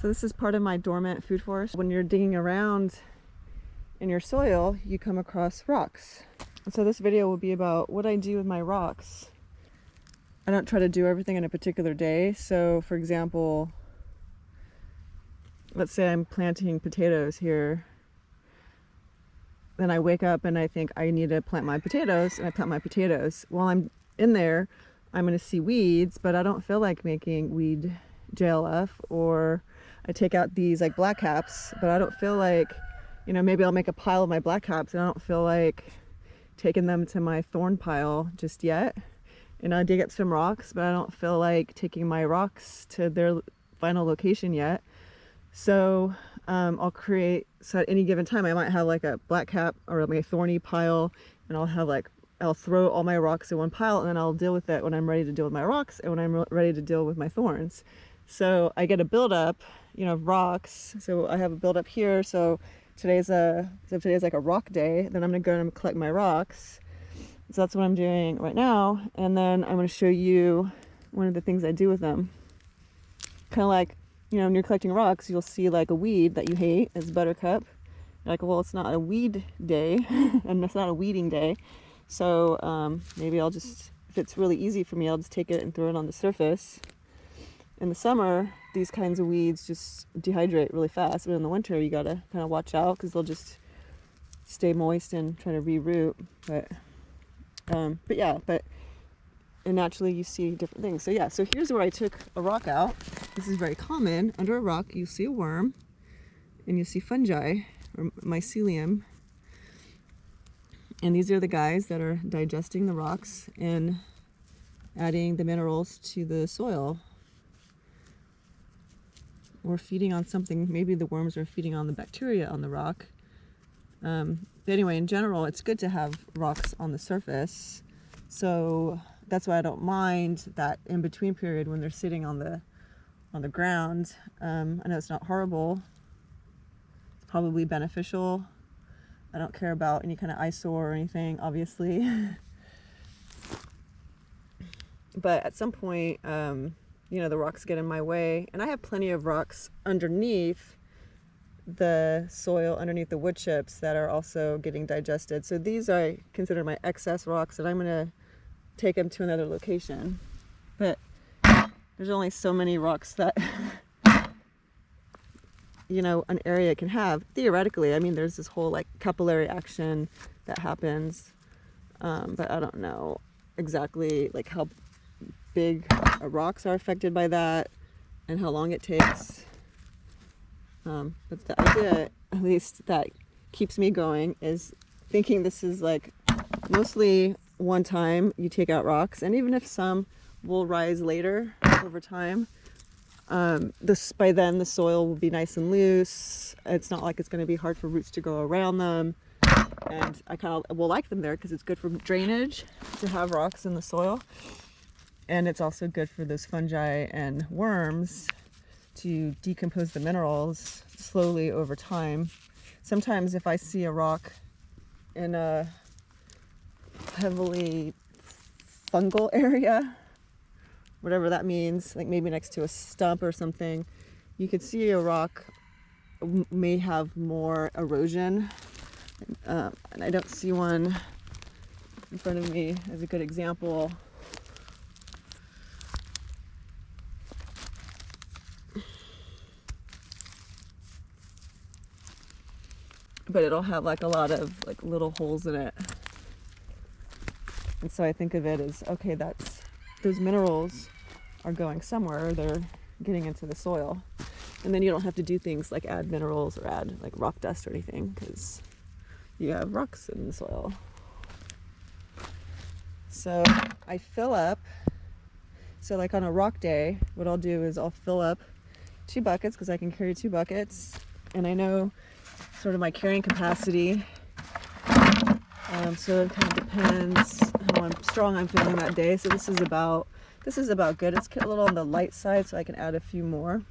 So this is part of my dormant food forest. When you're digging around in your soil, you come across rocks. And so this video will be about what I do with my rocks. I don't try to do everything in a particular day. So for example, let's say I'm planting potatoes here. Then I wake up and I think I need to plant my potatoes, and I plant my potatoes. While I'm in there, I'm going to see weeds, but I don't feel like making weed JLF, or I take out these like black caps, but I don't feel like, you know, maybe I'll make a pile of my black caps and I don't feel like taking them to my thorn pile just yet. And I dig up some rocks, but I don't feel like taking my rocks to their final location yet. So I'll create, so at any given time I might have like a black cap or like a thorny pile, and I'll throw all my rocks in one pile, and then I'll deal with it when I'm ready to deal with my rocks and when I'm ready to deal with my thorns. So I get a buildup, you know, of rocks. So I have a buildup here. So today's like a rock day. Then I'm gonna go and collect my rocks. So that's what I'm doing right now. And then I'm gonna show you one of the things I do with them. Kind of like, you know, when you're collecting rocks, you'll see like a weed that you hate as buttercup. You're like, well, it's not a weed day, and it's not a weeding day. So maybe I'll just, if it's really easy for me, I'll just take it and throw it on the surface. In the summer, these kinds of weeds just dehydrate really fast, but in the winter, you gotta kind of watch out because they'll just stay moist and try to reroot. And naturally you see different things. So yeah, so here's where I took a rock out. This is very common. Under a rock, you see a worm, and you see fungi or mycelium. And these are the guys that are digesting the rocks and adding the minerals to the soil. Or feeding on something. Maybe the worms are feeding on the bacteria on the rock. But anyway, in general, it's good to have rocks on the surface. So that's why I don't mind that in-between period when they're sitting on the ground. I know it's not horrible. It's probably beneficial. I don't care about any kind of eyesore or anything, obviously. But at some point, you know, the rocks get in my way, and I have plenty of rocks underneath the soil, underneath the wood chips, that are also getting digested. So these I consider my excess rocks, and I'm gonna take them to another location. But there's only so many rocks that you know, an area can have theoretically. I mean, there's this whole like capillary action that happens, but I don't know exactly like how big rocks are affected by that and how long it takes. But the idea, at least that keeps me going, is thinking this is like mostly one time you take out rocks, and even if some will rise later over time, by then the soil will be nice and loose. It's not like it's going to be hard for roots to go around them, and I kind of will like them there because it's good for drainage to have rocks in the soil. And it's also good for those fungi and worms to decompose the minerals slowly over time. Sometimes if I see a rock in a heavily fungal area, whatever that means, like maybe next to a stump or something, you could see a rock may have more erosion. And I don't see one in front of me as a good example. But it'll have like a lot of like little holes in it. And so I think of it as, okay, those minerals are going somewhere, they're getting into the soil. And then you don't have to do things like add minerals or add like rock dust or anything, because you have rocks in the soil. So I fill up. So like on a rock day, what I'll do is I'll fill up 2 buckets, because I can carry 2 buckets. And I know sort of my carrying capacity. So it kind of depends how strong I'm feeling that day. So this is about good. It's a little on the light side, so I can add a few more.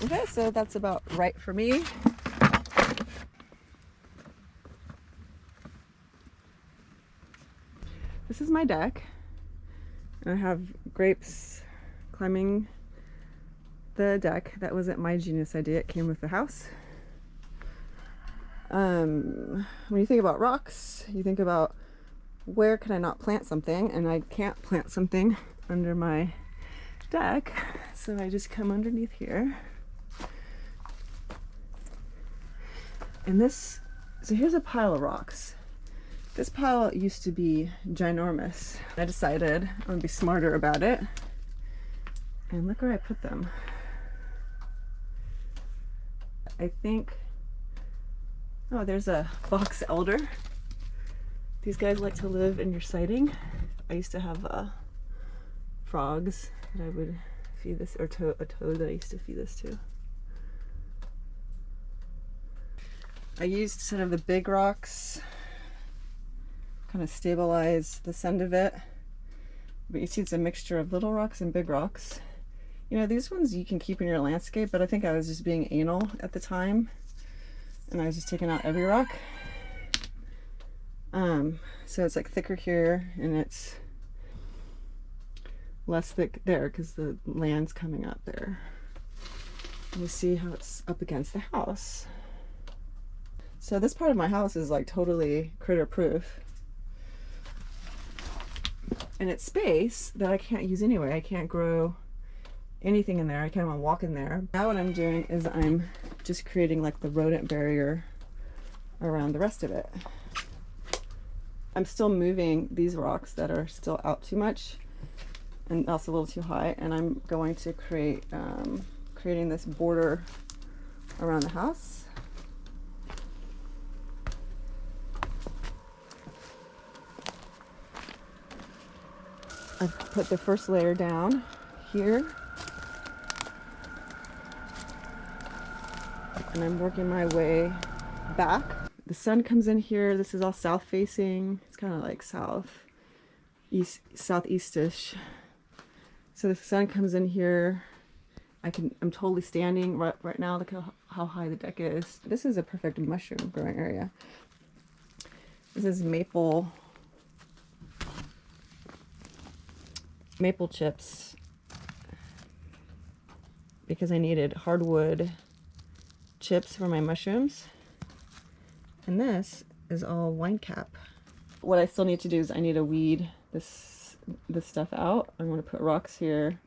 Okay, so that's about right for me. This is my deck. And I have grapes climbing the deck. That wasn't my genius idea, it came with the house. When you think about rocks, you think about where can I not plant something, and I can't plant something under my deck, so I just come underneath here. And this, so here's a pile of rocks. This pile used to be ginormous. I decided I'm gonna be smarter about it. And look where I put them. I think, oh, there's a box elder. These guys like to live in your siding. I used to have frogs that I would feed this, or a toad that I used to feed this to. I used sort of the big rocks, kind of stabilize this end of it. But you see it's a mixture of little rocks and big rocks. You know, these ones you can keep in your landscape, but I think I was just being anal at the time, and I was just taking out every rock. So it's like thicker here, and it's less thick there because the land's coming up there. And you see how it's up against the house. So this part of my house is like totally critter proof. And it's space that I can't use anyway. I can't grow anything in there. I can't even walk in there. Now what I'm doing is I'm just creating like the rodent barrier around the rest of it. I'm still moving these rocks that are still out too much and also a little too high, and I'm going to create creating this border around the house. I've put the first layer down here, and I'm working my way back. The sun comes in here. This is all south facing. It's kind of like southeastish. So the sun comes in here. I'm totally standing right now. Look how high the deck is. This is a perfect mushroom growing area. This is maple chips because I needed hardwood chips for my mushrooms. And this is all wine cap. What I still need to do is I need to weed this stuff out. I'm going to put rocks here.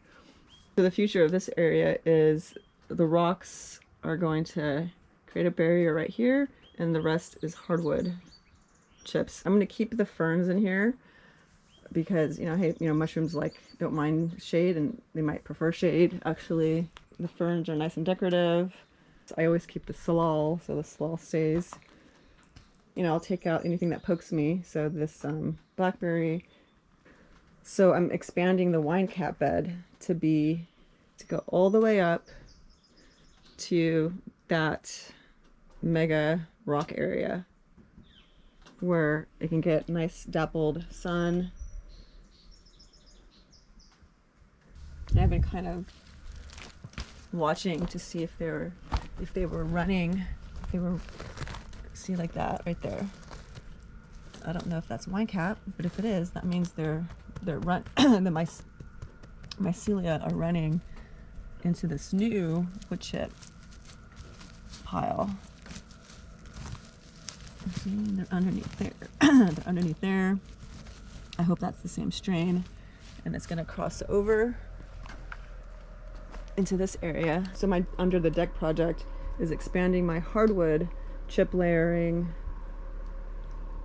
So the future of this area is the rocks are going to create a barrier right here, and the rest is hardwood chips. I'm going to keep the ferns in here because, hey, mushrooms don't mind shade, and they might prefer shade. Actually, the ferns are nice and decorative. So I always keep the salal, so the salal stays. I'll take out anything that pokes me. So this blackberry. So I'm expanding the wine cap bed to go all the way up to that mega rock area where it can get nice dappled sun. And I've been kind of watching to see if they were running, see, like that right there. I don't know if that's wine cap, but if it is, that means the mycelia are running into this new wood chip pile. See, they're underneath there. They're underneath there. I hope that's the same strain, and it's gonna cross over into this area. So my under the deck project is expanding my hardwood chip layering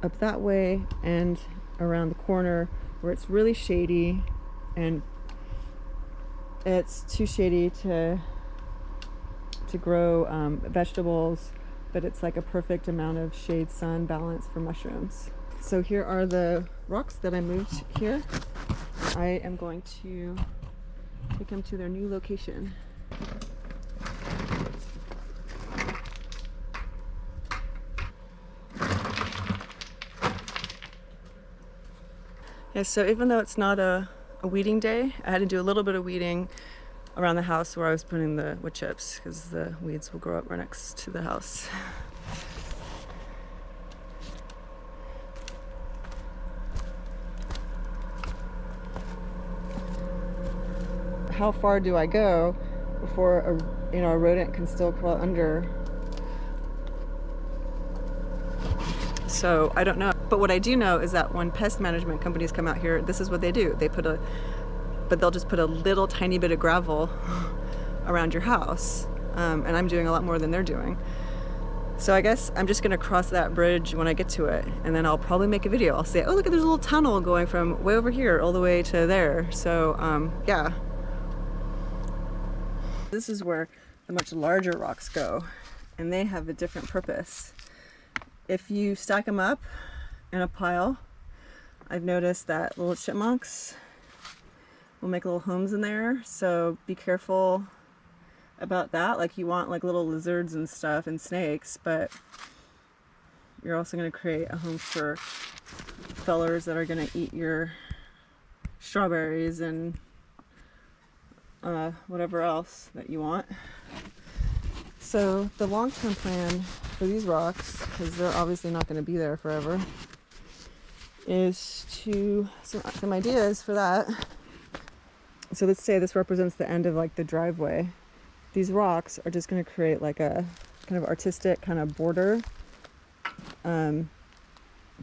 up that way and around the corner where it's really shady, and it's too shady to grow vegetables, but it's like a perfect amount of shade sun balance for mushrooms. So here are the rocks that I moved here. I am going to take them to their new location. Yeah, so even though it's not a weeding day, I had to do a little bit of weeding around the house where I was putting the wood chips, because the weeds will grow up right next to the house. how far do I go before a rodent can still crawl under? So I don't know. But what I do know is that when pest management companies come out here, this is what they do. They'll just put a little tiny bit of gravel around your house. And I'm doing a lot more than they're doing. So I guess I'm just gonna cross that bridge when I get to it, and then I'll probably make a video. I'll say, oh look, there's a little tunnel going from way over here all the way to there. So yeah. This is where the much larger rocks go, and they have a different purpose. If you stack them up in a pile, I've noticed that little chipmunks will make little homes in there, so be careful about that. Like, you want like little lizards and stuff and snakes, but you're also going to create a home for fellers that are going to eat your strawberries and whatever else that you want. So the long-term plan for these rocks, because they're obviously not going to be there forever, is to some ideas for that. So let's say this represents the end of like the driveway. These rocks are just going to create like a kind of artistic kind of border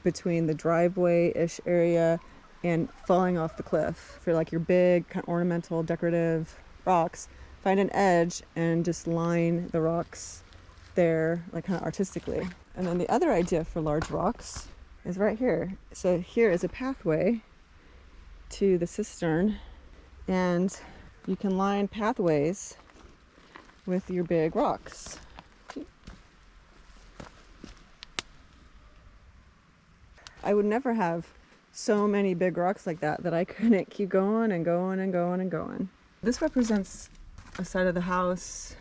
between the driveway-ish area and falling off the cliff. For like your big kind of ornamental decorative rocks, find an edge and just line the rocks there like kind of artistically. And then the other idea for large rocks is right here. So here is a pathway to the cistern, and you can line pathways with your big rocks. I would never have so many big rocks like that I couldn't keep going and going and going and going. This represents a side of the house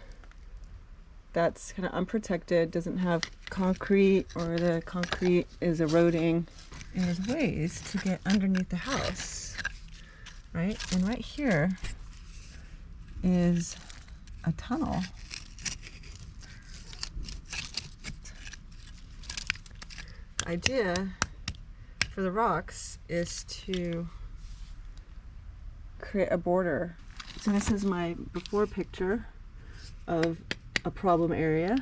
that's kind of unprotected, doesn't have concrete, or the concrete is eroding. And there's ways to get underneath the house, right? And right here is a tunnel. The idea for the rocks is to create a border. So this is my before picture of a problem area.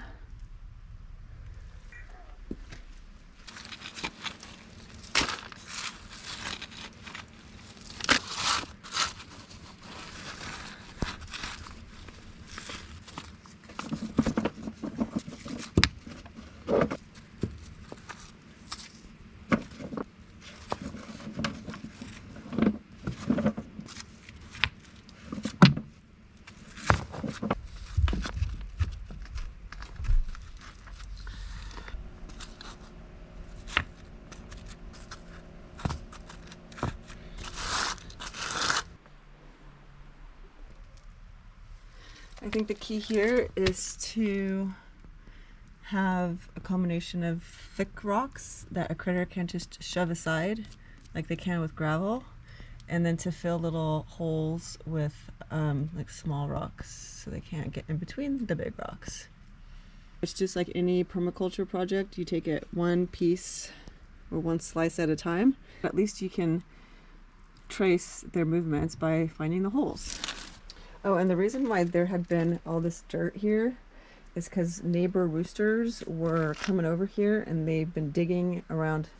I think the key here is to have a combination of thick rocks that a critter can just shove aside like they can with gravel, and then to fill little holes with like small rocks so they can't get in between the big rocks. It's just like any permaculture project, you take it one piece or one slice at a time. At least you can trace their movements by finding the holes. Oh, and the reason why there had been all this dirt here is because neighbor roosters were coming over here, and they've been digging around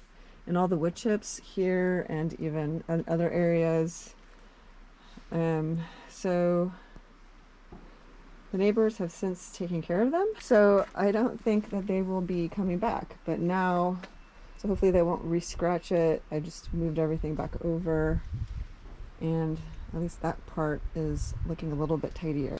in all the wood chips here and even in other areas. So the neighbors have since taken care of them. So I don't think that they will be coming back, but now, so hopefully they won't re-scratch it. I just moved everything back over, and at least that part is looking a little bit tidier.